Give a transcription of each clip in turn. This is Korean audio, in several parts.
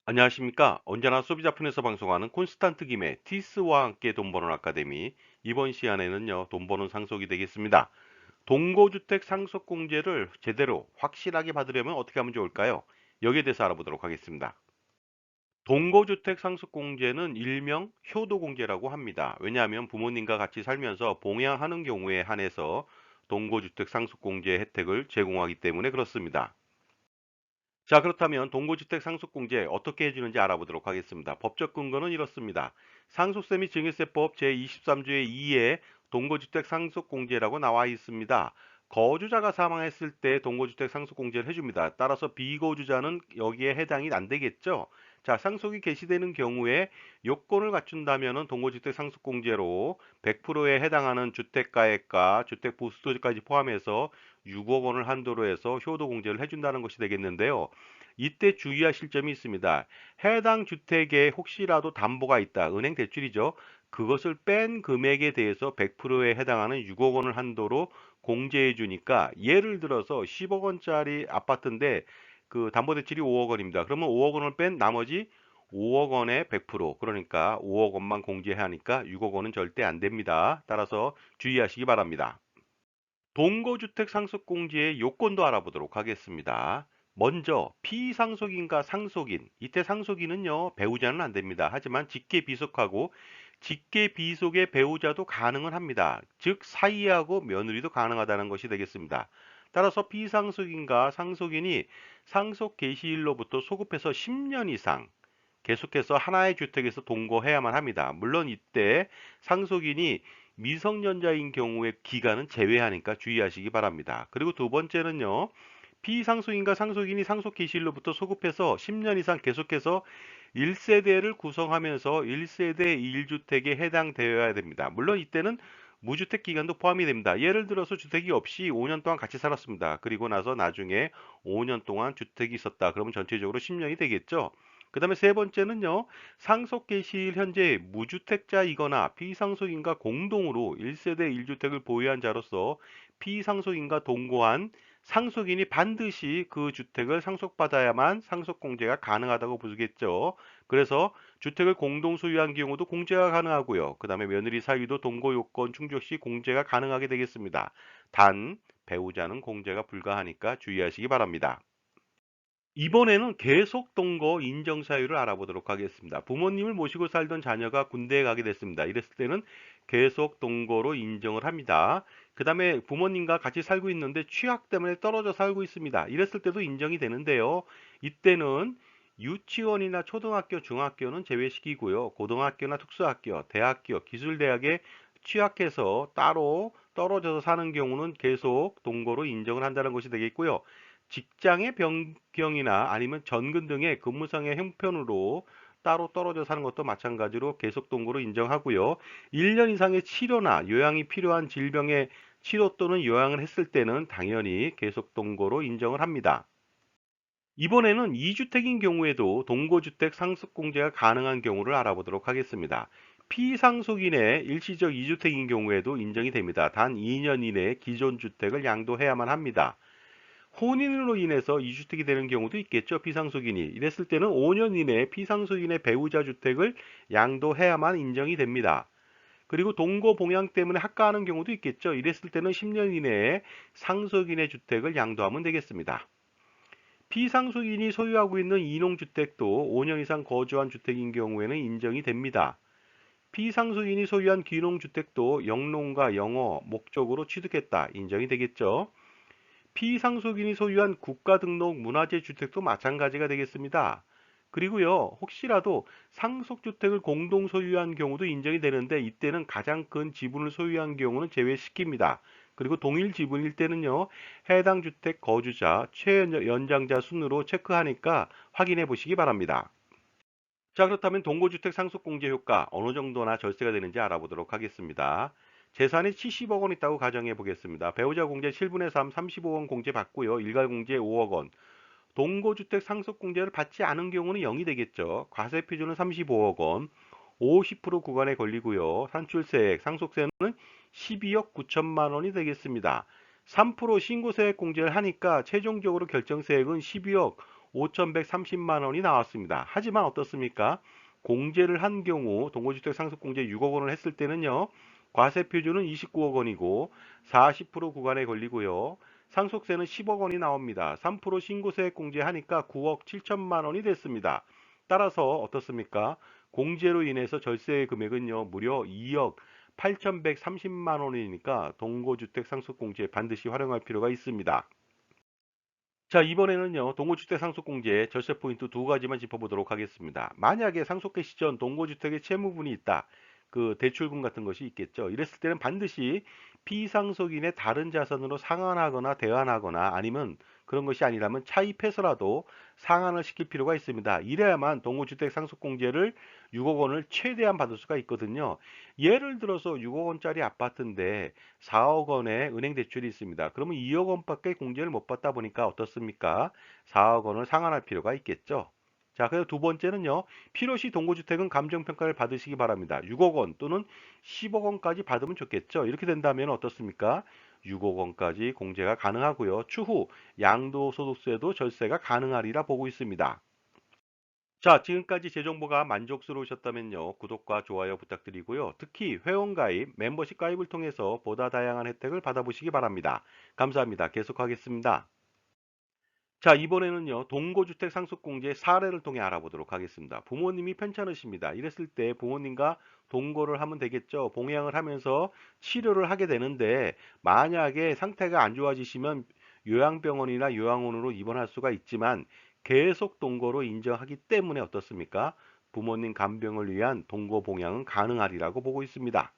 안녕하십니까. 언제나 소비자폰에서 방송하는 콘스탄트 김의 티스와 함께 돈 버는 아카데미. 이번 시간에는요, 돈 버는 상속이 되겠습니다. 동거주택 상속공제를 제대로 확실하게 받으려면 어떻게 하면 좋을까요? 여기에 대해서 알아보도록 하겠습니다. 동거주택 상속공제는 일명 효도공제라고 합니다. 왜냐하면 부모님과 같이 살면서 봉양하는 경우에 한해서 동거주택 상속공제 혜택을 제공하기 때문에 그렇습니다. 자, 그렇다면 동거주택 상속공제 어떻게 해주는지 알아보도록 하겠습니다. 법적 근거는 이렇습니다. 상속세 및 증여세법 제23조의 2에 동거주택 상속공제라고 나와 있습니다. 거주자가 사망했을 때 동거주택 상속공제를 해줍니다. 따라서 비거주자는 여기에 해당이 안 되겠죠. 자, 상속이 개시되는 경우에 요건을 갖춘다면 동거주택 상속공제로 100%에 해당하는 주택가액과 주택보수도까지 포함해서 6억 원을 한도로 해서 효도공제를 해준다는 것이 되겠는데요. 이때 주의하실 점이 있습니다. 해당 주택에 혹시라도 담보가 있다. 은행 대출이죠. 그것을 뺀 금액에 대해서 100%에 해당하는 6억 원을 한도로 공제해 주니까 예를 들어서 10억 원짜리 아파트인데 그 담보대출이 5억 원입니다. 그러면 5억 원을 뺀 나머지 5억 원의 100% 그러니까 5억 원만 공제해야 하니까 6억 원은 절대 안 됩니다. 따라서 주의하시기 바랍니다. 동거주택 상속공제의 요건도 알아보도록 하겠습니다. 먼저 피상속인과 상속인, 이때 상속인은요 배우자는 안 됩니다. 하지만 직계 비속하고 직계 비속의 배우자도 가능은 합니다. 즉 사이하고 며느리도 가능하다는 것이 되겠습니다. 따라서 피상속인과 상속인이 상속 개시일로부터 소급해서 10년 이상 계속해서 하나의 주택에서 동거해야만 합니다. 물론 이때 상속인이 미성년자인 경우의 기간은 제외하니까 주의하시기 바랍니다. 그리고 두 번째는요. 피상속인과 상속인이 상속 개시일로부터 소급해서 10년 이상 계속해서 1세대를 구성하면서 1세대 1주택에 해당되어야 됩니다. 물론 이때는 무주택 기간도 포함이 됩니다. 예를 들어서 주택이 없이 5년 동안 같이 살았습니다. 그리고 나서 나중에 5년 동안 주택이 있었다. 그러면 전체적으로 10년이 되겠죠. 그 다음에 세 번째는요. 상속 개시일 현재 무주택자이거나 피상속인과 공동으로 1세대 1주택을 보유한 자로서 피상속인과 동거한 상속인이 반드시 그 주택을 상속받아야만 상속공제가 가능하다고 보겠죠. 그래서 주택을 공동 소유한 경우도 공제가 가능하고요. 그 다음에 며느리 사유도 동거 요건 충족 시 공제가 가능하게 되겠습니다. 단, 배우자는 공제가 불가하니까 주의하시기 바랍니다. 이번에는 계속 동거 인정 사유를 알아보도록 하겠습니다. 부모님을 모시고 살던 자녀가 군대에 가게 됐습니다. 이랬을 때는 계속 동거로 인정을 합니다. 그 다음에 부모님과 같이 살고 있는데 취약 때문에 떨어져 살고 있습니다. 이랬을 때도 인정이 되는데요. 이때는 유치원이나 초등학교, 중학교는 제외시키고요. 고등학교나 특수학교, 대학교, 기술대학에 취약해서 따로 떨어져서 사는 경우는 계속 동거로 인정을 한다는 것이 되겠고요. 직장의 변경이나 아니면 전근 등의 근무상의 형편으로 따로 떨어져 사는 것도 마찬가지로 계속 동거로 인정하고요. 1년 이상의 치료나 요양이 필요한 질병의 치료 또는 요양을 했을 때는 당연히 계속 동거로 인정을 합니다. 이번에는 2주택인 경우에도 동거주택 상속공제가 가능한 경우를 알아보도록 하겠습니다. 피상속인의 일시적 2주택인 경우에도 인정이 됩니다. 단 2년 이내에 기존 주택을 양도해야만 합니다. 혼인으로 인해서 이주택이 되는 경우도 있겠죠. 피상속인이. 이랬을 때는 5년 이내에 피상속인의 배우자 주택을 양도해야만 인정이 됩니다. 그리고 동거 봉양 때문에 학가하는 경우도 있겠죠. 이랬을 때는 10년 이내에 상속인의 주택을 양도하면 되겠습니다. 피상속인이 소유하고 있는 이농주택도 5년 이상 거주한 주택인 경우에는 인정이 됩니다. 피상속인이 소유한 귀농주택도 영농과 영어 목적으로 취득했다. 인정이 되겠죠. 피상속인이 소유한 국가등록 문화재 주택도 마찬가지가 되겠습니다. 그리고요, 혹시라도 상속주택을 공동 소유한 경우도 인정이 되는데 이때는 가장 큰 지분을 소유한 경우는 제외시킵니다. 그리고 동일 지분일 때는요, 해당 주택 거주자, 최연장자 순으로 체크하니까 확인해 보시기 바랍니다. 자, 그렇다면 동거주택 상속공제 효과 어느 정도나 절세가 되는지 알아보도록 하겠습니다. 재산이 70억 원 있다고 가정해 보겠습니다. 배우자 공제 7분의 3, 35억 원 공제 받고요. 일가 공제 5억 원. 동거주택 상속공제를 받지 않은 경우는 0이 되겠죠. 과세표준은 35억 원. 50% 구간에 걸리고요. 산출세액, 상속세는 12억 9천만 원이 되겠습니다. 3% 신고세액 공제를 하니까 최종적으로 결정세액은 12억 5,130만 원이 나왔습니다. 하지만 어떻습니까? 공제를 한 경우 동거주택 상속공제 6억 원을 했을 때는요. 과세 표준은 29억 원이고 40% 구간에 걸리고요. 상속세는 10억 원이 나옵니다. 3% 신고세 공제하니까 9억 7천만 원이 됐습니다. 따라서 어떻습니까? 공제로 인해서 절세 금액은요. 무려 2억 8,130만 원이니까 동거주택 상속공제 반드시 활용할 필요가 있습니다. 자, 이번에는요, 동거주택 상속공제 절세 포인트 두 가지만 짚어보도록 하겠습니다. 만약에 상속개 시전 동거주택의 채무분이 있다. 그 대출금 같은 것이 있겠죠. 이랬을 때는 반드시 피상속인의 다른 자산으로 상환하거나 대환하거나 아니면 그런 것이 아니라면 차입해서라도 상환을 시킬 필요가 있습니다. 이래야만 동거주택 상속공제를 6억 원을 최대한 받을 수가 있거든요. 예를 들어서 6억 원짜리 아파트인데 4억 원의 은행 대출이 있습니다. 그러면 2억 원밖에 공제를 못 받다 보니까 어떻습니까? 4억 원을 상환할 필요가 있겠죠. 자, 그래서 두 번째는요. 필요시 동거주택은 감정평가를 받으시기 바랍니다. 6억 원 또는 10억 원까지 받으면 좋겠죠. 이렇게 된다면 어떻습니까? 6억 원까지 공제가 가능하고요. 추후 양도소득세도 절세가 가능하리라 보고 있습니다. 자, 지금까지 제 정보가 만족스러우셨다면요. 구독과 좋아요 부탁드리고요. 특히 회원가입, 멤버십 가입을 통해서 보다 다양한 혜택을 받아보시기 바랍니다. 감사합니다. 계속하겠습니다. 자, 이번에는요. 동거주택 상속공제 사례를 통해 알아보도록 하겠습니다. 부모님이 편찮으십니다. 이랬을 때 부모님과 동거를 하면 되겠죠. 봉양을 하면서 치료를 하게 되는데 만약에 상태가 안 좋아지시면 요양병원이나 요양원으로 입원할 수가 있지만 계속 동거로 인정하기 때문에 어떻습니까? 부모님 간병을 위한 동거 봉양은 가능하리라고 보고 있습니다.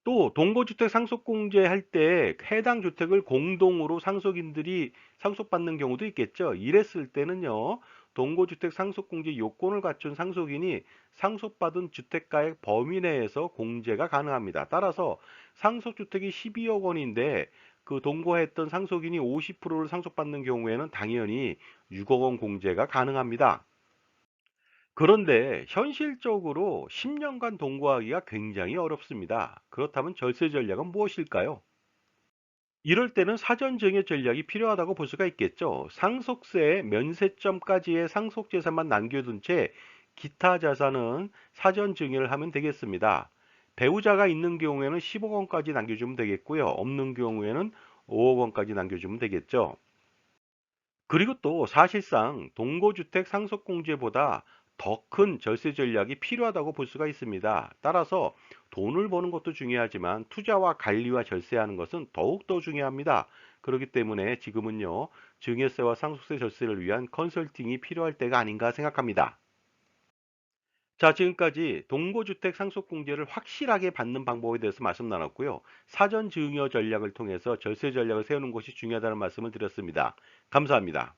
또 동거주택 상속공제 할 때 해당 주택을 공동으로 상속인들이 상속받는 경우도 있겠죠. 이랬을 때는요. 동거주택 상속공제 요건을 갖춘 상속인이 상속받은 주택가액 범위 내에서 공제가 가능합니다. 따라서 상속주택이 12억 원인데 그 동거했던 상속인이 50%를 상속받는 경우에는 당연히 6억 원 공제가 가능합니다. 그런데 현실적으로 10년간 동거하기가 굉장히 어렵습니다. 그렇다면 절세 전략은 무엇일까요? 이럴 때는 사전 증여 전략이 필요하다고 볼 수가 있겠죠. 상속세 면세점까지의 상속 재산만 남겨둔 채 기타 자산은 사전 증여를 하면 되겠습니다. 배우자가 있는 경우에는 10억 원까지 남겨주면 되겠고요. 없는 경우에는 5억 원까지 남겨주면 되겠죠. 그리고 또 사실상 동거주택 상속공제보다 더 큰 절세 전략이 필요하다고 볼 수가 있습니다. 따라서 돈을 버는 것도 중요하지만 투자와 관리와 절세하는 것은 더욱더 중요합니다. 그렇기 때문에 지금은요, 증여세와 상속세 절세를 위한 컨설팅이 필요할 때가 아닌가 생각합니다. 자, 지금까지 동거주택 상속공제를 확실하게 받는 방법에 대해서 말씀 나눴고요. 사전 증여 전략을 통해서 절세 전략을 세우는 것이 중요하다는 말씀을 드렸습니다. 감사합니다.